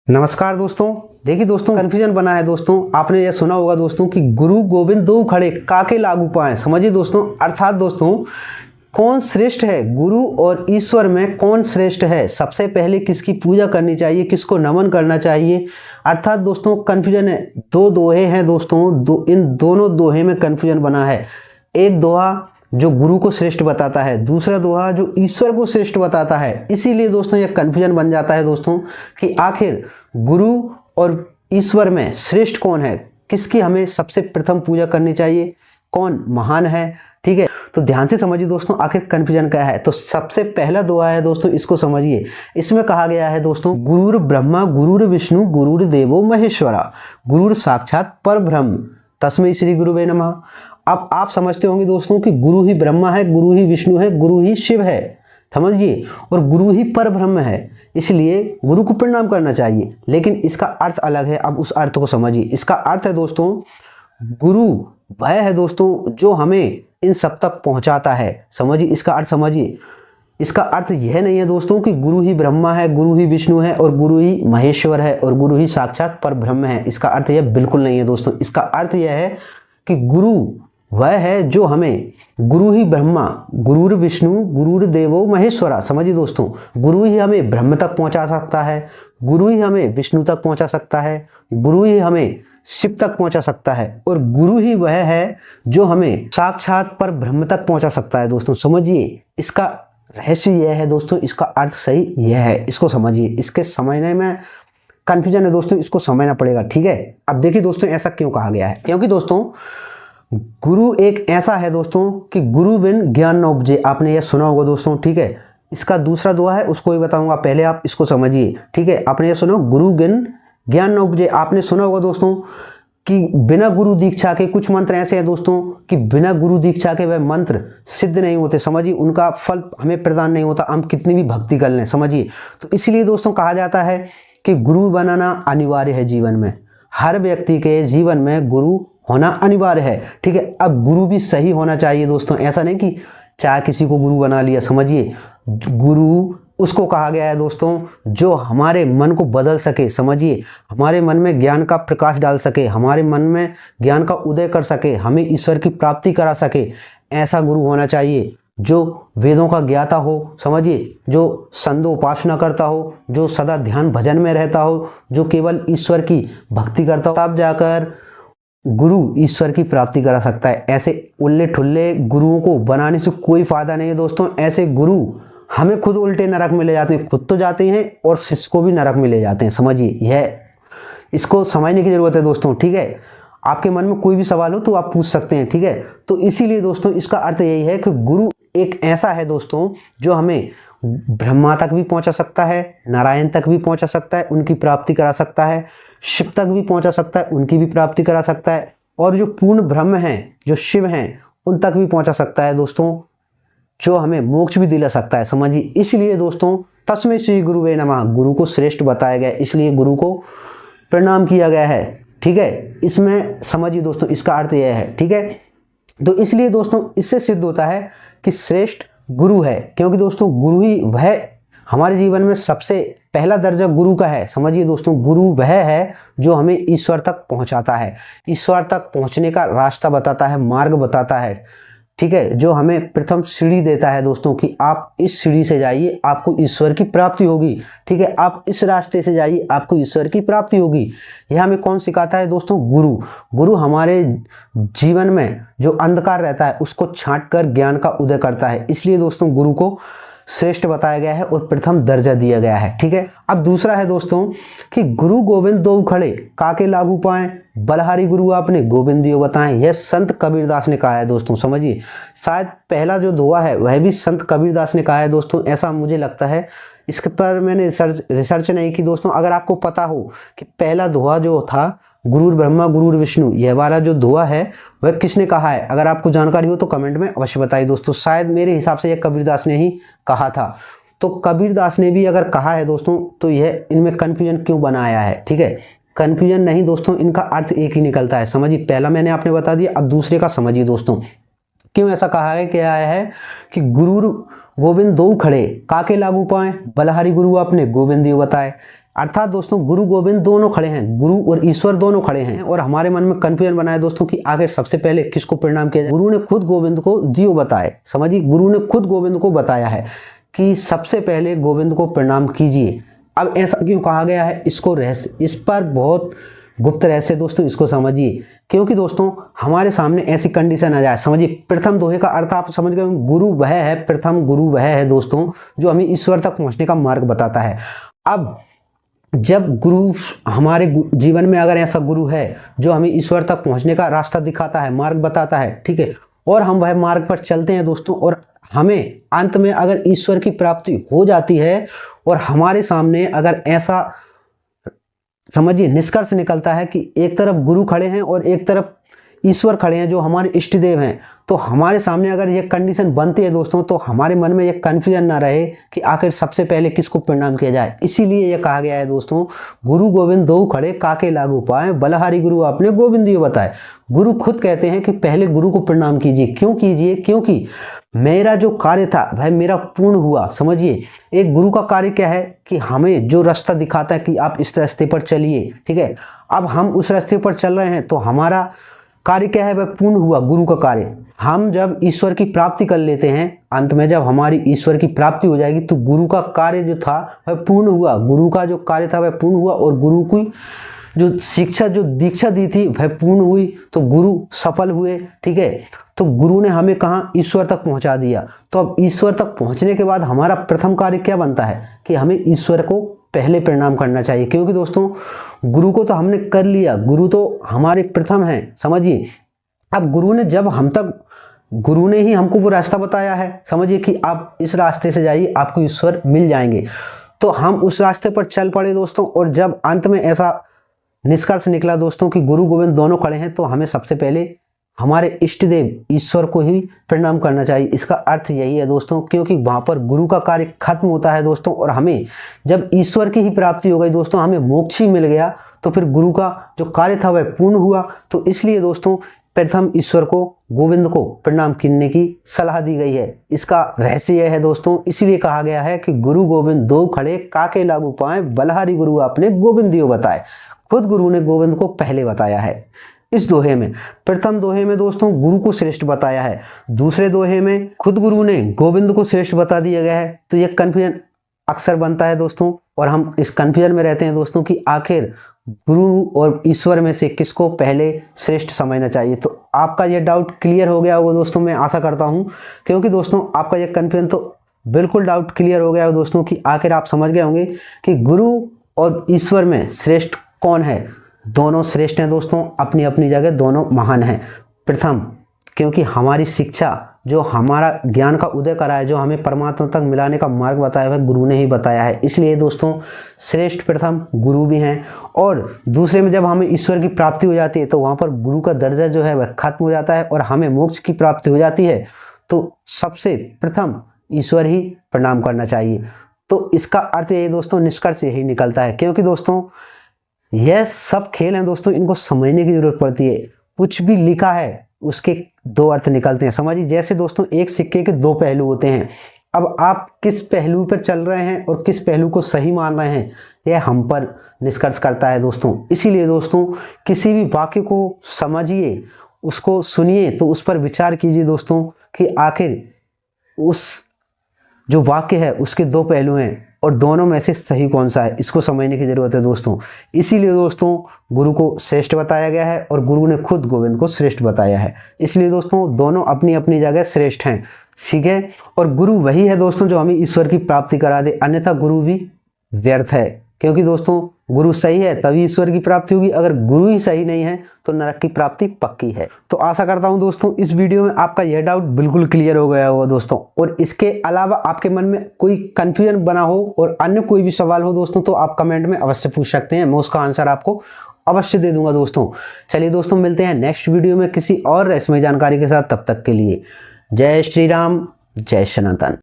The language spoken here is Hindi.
नमस्कार दोस्तों। देखिए दोस्तों, कन्फ्यूजन बना है दोस्तों। आपने यह सुना होगा दोस्तों कि गुरु गोविंद दो खड़े काके लागू पाए। समझिए दोस्तों, अर्थात दोस्तों कौन श्रेष्ठ है, गुरु और ईश्वर में कौन श्रेष्ठ है, सबसे पहले किसकी पूजा करनी चाहिए, किसको नमन करना चाहिए। अर्थात दोस्तों कन्फ्यूजन है, दो दोहे हैं दोस्तों, इन दोनों दोहे में कन्फ्यूजन बना है। एक दोहा जो गुरु को श्रेष्ठ बताता है, दूसरा दोहा जो ईश्वर को श्रेष्ठ बताता है। इसीलिए दोस्तों यह कन्फ्यूजन बन जाता है दोस्तों कि आखिर गुरु और ईश्वर में श्रेष्ठ कौन है, किसकी हमें सबसे प्रथम पूजा करनी चाहिए, कौन महान है। ठीक है, तो ध्यान से समझिए दोस्तों आखिर कन्फ्यूजन क्या है। तो सबसे पहला दोहा है दोस्तों, इसको समझिए। इसमें कहा गया है दोस्तों, गुरुर ब्रह्मा गुरुर विष्णु गुरुर देवो महेश्वरा गुरुर साक्षात परब्रह्म तस्मै श्री गुरुवे नमः। अब आप समझते होंगे दोस्तों कि गुरु ही ब्रह्मा है, गुरु ही विष्णु है, गुरु ही शिव है, समझिए, और गुरु ही परब्रह्म है, इसलिए गुरु को प्रणाम करना चाहिए। लेकिन इसका अर्थ अलग है। अब उस अर्थ को समझिए। इसका अर्थ है दोस्तों, गुरु वह है दोस्तों जो हमें इन सब तक पहुंचाता है। समझिए, इसका अर्थ समझिए। इसका अर्थ यह नहीं है दोस्तों कि गुरु ही ब्रह्मा है, गुरु ही विष्णु है और गुरु ही महेश्वर है और गुरु ही साक्षात परब्रह्म है। इसका अर्थ यह बिल्कुल नहीं है दोस्तों। इसका अर्थ यह है कि गुरु वह है जो हमें, गुरु ही ब्रह्मा गुरुर विष्णु गुरुर देवो महेश्वरा। समझिए दोस्तों, गुरु ही हमें ब्रह्म तक पहुंचा सकता है, गुरु ही हमें विष्णु तक पहुंचा सकता है, गुरु ही हमें शिव तक पहुंचा सकता है और गुरु ही वह है जो हमें साक्षात पर ब्रह्म तक पहुंचा सकता है। दोस्तों समझिए, इसका रहस्य यह है दोस्तों, इसका अर्थ सही यह है। इसको समझिए, इसके समझने में कन्फ्यूजन है दोस्तों, इसको समझना पड़ेगा। ठीक है, अब देखिए दोस्तों ऐसा क्यों कहा गया है, क्योंकि दोस्तों गुरु एक ऐसा है दोस्तों कि गुरु बिन ज्ञान न उपजे। आपने यह सुना होगा दोस्तों। ठीक है, इसका दूसरा दोहा है, उसको भी बताऊंगा, पहले आप इसको समझिए। ठीक है, आपने यह सुना, गुरु बिन ज्ञान न उपजे। आपने सुना होगा दोस्तों कि बिना गुरु दीक्षा के कुछ मंत्र ऐसे हैं दोस्तों कि बिना गुरु दीक्षा के वह मंत्र सिद्ध नहीं होते। समझिए, उनका फल हमें प्रदान नहीं होता, हम कितनी भी भक्ति कर लें। समझिए, तो इसलिए दोस्तों कहा जाता है कि गुरु बनाना अनिवार्य है जीवन में। हर व्यक्ति के जीवन में गुरु होना अनिवार्य है। ठीक है, अब गुरु भी सही होना चाहिए दोस्तों। ऐसा नहीं कि चाहे किसी को गुरु बना लिया। समझिए, गुरु उसको कहा गया है दोस्तों जो हमारे मन को बदल सके। समझिए, हमारे मन में ज्ञान का प्रकाश डाल सके, हमारे मन में ज्ञान का उदय कर सके, हमें ईश्वर की प्राप्ति करा सके। ऐसा गुरु होना चाहिए जो वेदों का ज्ञाता हो। समझिए, जो संदो उपासना करता हो, जो सदा ध्यान भजन में रहता हो, जो केवल ईश्वर की भक्ति करता हो, तब जाकर गुरु ईश्वर की प्राप्ति करा सकता है। ऐसे उल्ले ठुल्ले गुरुओं को बनाने से कोई फायदा नहीं है दोस्तों। ऐसे गुरु हमें खुद उल्टे नरक में ले जाते हैं, खुद तो जाते हैं और शिष्य को भी नरक में ले जाते हैं। समझिए, यह इसको समझने की जरूरत है दोस्तों। ठीक है, आपके मन में कोई भी सवाल हो तो आप पूछ सकते हैं। ठीक है, तो इसीलिए दोस्तों इसका अर्थ यही है कि गुरु एक ऐसा है दोस्तों जो हमें ब्रह्मा तक भी पहुंचा सकता है, नारायण तक भी पहुंचा सकता है, उनकी प्राप्ति करा सकता है, शिव तक भी पहुंचा सकता है, उनकी भी प्राप्ति करा सकता है, और जो पूर्ण ब्रह्म हैं, जो शिव हैं, उन तक भी पहुंचा सकता है दोस्तों, जो हमें मोक्ष भी दिला सकता है। समझिए, इसलिए दोस्तों तस्मै श्री गुरुवे नमः, गुरु को श्रेष्ठ बताया गया, इसलिए गुरु को प्रणाम किया गया है। ठीक है, इसमें समझिए दोस्तों, इसका अर्थ यह है। ठीक है, तो इसलिए दोस्तों इससे सिद्ध होता है कि श्रेष्ठ गुरु है, क्योंकि दोस्तों गुरु ही वह हमारे जीवन में सबसे पहला दर्जा गुरु का है। समझिए दोस्तों, गुरु वह है जो हमें ईश्वर तक पहुंचाता है, ईश्वर तक पहुंचने का रास्ता बताता है, मार्ग बताता है। ठीक है, जो हमें प्रथम सीढ़ी देता है दोस्तों कि आप इस सीढ़ी से जाइए, आपको ईश्वर की प्राप्ति होगी। ठीक है, आप इस रास्ते से जाइए, आपको ईश्वर की प्राप्ति होगी। यह हमें कौन सिखाता है दोस्तों? गुरु। गुरु हमारे जीवन में जो अंधकार रहता है उसको छांट कर ज्ञान का उदय करता है। इसलिए दोस्तों गुरु को श्रेष्ठ बताया गया है और प्रथम दर्जा दिया गया है। ठीक है, अब दूसरा है दोस्तों कि गुरु गोविंद दो खड़े काके लागू पाए, बलहारी गुरु आपने गोविंद दियो बताएं। यह संत कबीरदास ने कहा है दोस्तों। समझिए, शायद पहला जो दोहा है वह भी संत कबीरदास ने कहा है दोस्तों, ऐसा मुझे लगता है। इसके पर मैंने रिसर्च नहीं की दोस्तों। अगर आपको पता हो कि पहला दोहा जो था गुरुर ब्रह्मा गुरुर विष्णु, यह वाला जो दोहा है वह किसने कहा है, अगर आपको जानकारी हो तो कमेंट में अवश्य बताइए दोस्तों। शायद मेरे हिसाब से यह कबीरदास ने ही कहा था। तो कबीरदास ने भी अगर कहा है दोस्तों तो यह इनमें कन्फ्यूजन क्यों बनाया है? ठीक है, कन्फ्यूजन नहीं दोस्तों, इनका अर्थ एक ही निकलता है। समझिए, पहला मैंने आपने बता दिया, अब दूसरे का समझिए दोस्तों। क्यों ऐसा कहा है, क्या है कि गुरुर गोविंद दो खड़े काके लागू पाए, बलहारी गुरु आपने गोविंद दियो बताए। अर्थात दोस्तों गुरु गोविंद दोनों खड़े हैं, गुरु और ईश्वर दोनों खड़े हैं। और हमारे मन में कंफ्यूजन बना है दोस्तों कि आखिर सबसे पहले किसको प्रणाम किया जाए। गुरु ने खुद गोविंद को दियो बताए, समझिए गुरु ने खुद गोविंद को बताया है कि सबसे पहले गोविंद को प्रणाम कीजिए। अब ऐसा क्यों कहा गया है, इसको रहस्य, इस पर बहुत गुप्त रहस्य दोस्तों, इसको समझिए। क्योंकि दोस्तों हमारे सामने ऐसी कंडीशन आ जाए, समझिए प्रथम दोहे का अर्थ आप समझ गए, गुरु वह है, प्रथम गुरु वह है दोस्तों जो हमें ईश्वर तक पहुंचने का मार्ग बताता है। अब जब गुरु हमारे जीवन में अगर ऐसा गुरु है जो हमें ईश्वर तक पहुंचने का रास्ता दिखाता है, मार्ग बताता है, ठीक है, और हम वह मार्ग पर चलते हैं दोस्तों, और हमें अंत में अगर ईश्वर की प्राप्ति हो जाती है और हमारे सामने अगर ऐसा समझिए निष्कर्ष निकलता है कि एक तरफ गुरु खड़े हैं और एक तरफ ईश्वर खड़े हैं जो हमारे इष्ट देव हैं, तो हमारे सामने अगर ये कंडीशन बनती है दोस्तों, तो हमारे मन में ये कन्फ्यूजन ना रहे कि आखिर सबसे पहले किसको प्रणाम किया जाए। इसीलिए ये कहा गया है दोस्तों, गुरु गोविंद दो खड़े काके लागू पाए, बलहारी गुरु आपने गोविंदियो बताए। गुरु खुद कहते हैं कि पहले गुरु को प्रणाम कीजिए। क्यों कीजिए? क्योंकि मेरा जो कार्य था वह मेरा पूर्ण हुआ। समझिए एक गुरु का कार्य क्या है कि हमें जो रास्ता दिखाता है कि आप इस रास्ते पर चलिए, ठीक है, अब हम उस रास्ते पर चल रहे हैं तो हमारा कार्य क्या है, वह पूर्ण हुआ। गुरु का कार्य, हम जब ईश्वर की प्राप्ति कर लेते हैं, अंत में जब हमारी ईश्वर की प्राप्ति हो जाएगी तो गुरु का कार्य जो था वह पूर्ण हुआ। गुरु का जो कार्य था वह पूर्ण हुआ और गुरु की जो शिक्षा जो दीक्षा दी थी वह पूर्ण हुई, तो गुरु सफल हुए, ठीक है। तो गुरु ने हमें कहाँ, ईश्वर तक पहुंचा दिया। तो अब ईश्वर तक पहुंचने के बाद हमारा प्रथम कार्य क्या बनता है कि हमें ईश्वर को पहले प्रणाम करना चाहिए। क्योंकि दोस्तों गुरु को तो हमने कर लिया, गुरु तो हमारे प्रथम हैं, समझिए। अब गुरु ने जब हम तक, गुरु ने ही हमको वो रास्ता बताया है, समझिए कि आप इस रास्ते से जाइए, आपको ईश्वर मिल जाएंगे। तो हम उस रास्ते पर चल पड़े दोस्तों, और जब अंत में ऐसा निष्कर्ष निकला दोस्तों कि गुरु गोविंद दोनों खड़े हैं, तो हमें सबसे पहले हमारे इष्ट देव ईश्वर को ही प्रणाम करना चाहिए। इसका अर्थ यही है दोस्तों, क्योंकि वहाँ पर गुरु का कार्य खत्म होता है दोस्तों, और हमें जब ईश्वर की ही प्राप्ति हो गई दोस्तों, हमें मोक्ष ही मिल गया, तो फिर गुरु का जो कार्य था वह पूर्ण हुआ। तो इसलिए दोस्तों प्रथम ईश्वर को, गोविंद को प्रणाम करने की सलाह दी गई है। इसका रहस्य यह है दोस्तों, इसलिए कहा गया है कि गुरु गोविंद दो खड़े काके लागू पाए, बलहारी गुरु आपने गोविंदियो बताए। खुद गुरु ने गोविंद को पहले बताया है। इस दोहे में, प्रथम दोहे में दोस्तों गुरु को श्रेष्ठ बताया है, दूसरे दोहे में खुद गुरु ने गोविंद को श्रेष्ठ बता दिया गया है। तो यह कन्फ्यूजन अक्सर बनता है दोस्तों, और हम इस कन्फ्यूजन में रहते हैं दोस्तों कि आखिर गुरु और ईश्वर में से किसको पहले श्रेष्ठ समझना चाहिए। तो आपका यह डाउट क्लियर हो गया होगा दोस्तों, मैं आशा करता हूँ, क्योंकि दोस्तों आपका यह कन्फ्यूजन तो बिल्कुल डाउट क्लियर हो गया है दोस्तों कि आखिर आप समझ गए होंगे कि गुरु और ईश्वर में श्रेष्ठ कौन है। दोनों श्रेष्ठ हैं दोस्तों, अपनी अपनी जगह दोनों महान हैं। प्रथम, क्योंकि हमारी शिक्षा जो हमारा ज्ञान का उदय करा है, जो हमें परमात्मा तक मिलाने का मार्ग बताया है, गुरु ने ही बताया है। इसलिए दोस्तों श्रेष्ठ प्रथम गुरु भी हैं। और दूसरे में जब हमें ईश्वर की प्राप्ति हो जाती है तो वहाँ पर गुरु का दर्जा जो है वह खत्म हो जाता है और हमें मोक्ष की प्राप्ति हो जाती है, तो सबसे प्रथम ईश्वर ही प्रणाम करना चाहिए। तो इसका अर्थ यही दोस्तों, निष्कर्ष यही निकलता है। क्योंकि दोस्तों यह सब खेल हैं दोस्तों, इनको समझने की जरूरत पड़ती है। कुछ भी लिखा है उसके दो अर्थ निकलते हैं, समझिए। जैसे दोस्तों एक सिक्के के दो पहलू होते हैं, अब आप किस पहलू पर चल रहे हैं और किस पहलू को सही मान रहे हैं, यह हम पर निष्कर्ष करता है दोस्तों। इसीलिए दोस्तों किसी भी वाक्य को समझिए, उसको सुनिए, तो उस पर विचार कीजिए दोस्तों कि आखिर उस जो वाक्य है उसके दो पहलू हैं और दोनों में से सही कौन सा है, इसको समझने की जरूरत है दोस्तों। इसीलिए दोस्तों गुरु को श्रेष्ठ बताया गया है और गुरु ने खुद गोविंद को श्रेष्ठ बताया है। इसलिए दोस्तों दोनों अपनी अपनी जगह श्रेष्ठ हैं, ठीक है। और गुरु वही है दोस्तों जो हमें ईश्वर की प्राप्ति करा दे, अन्यथा गुरु भी व्यर्थ है। क्योंकि दोस्तों गुरु सही है तभी ईश्वर की प्राप्ति होगी, अगर गुरु ही सही नहीं है तो नरक की प्राप्ति पक्की है। तो आशा करता हूं दोस्तों इस वीडियो में आपका यह डाउट बिल्कुल क्लियर हो गया होगा दोस्तों। और इसके अलावा आपके मन में कोई कंफ्यूजन बना हो और अन्य कोई भी सवाल हो दोस्तों, तो आप कमेंट में अवश्य पूछ सकते हैं, मैं उसका आंसर आपको अवश्य दे दूंगा दोस्तों। चलिए दोस्तों मिलते हैं नेक्स्ट वीडियो में किसी और रहस्यमय जानकारी के साथ। तब तक के लिए जय श्री राम, जय सनातन।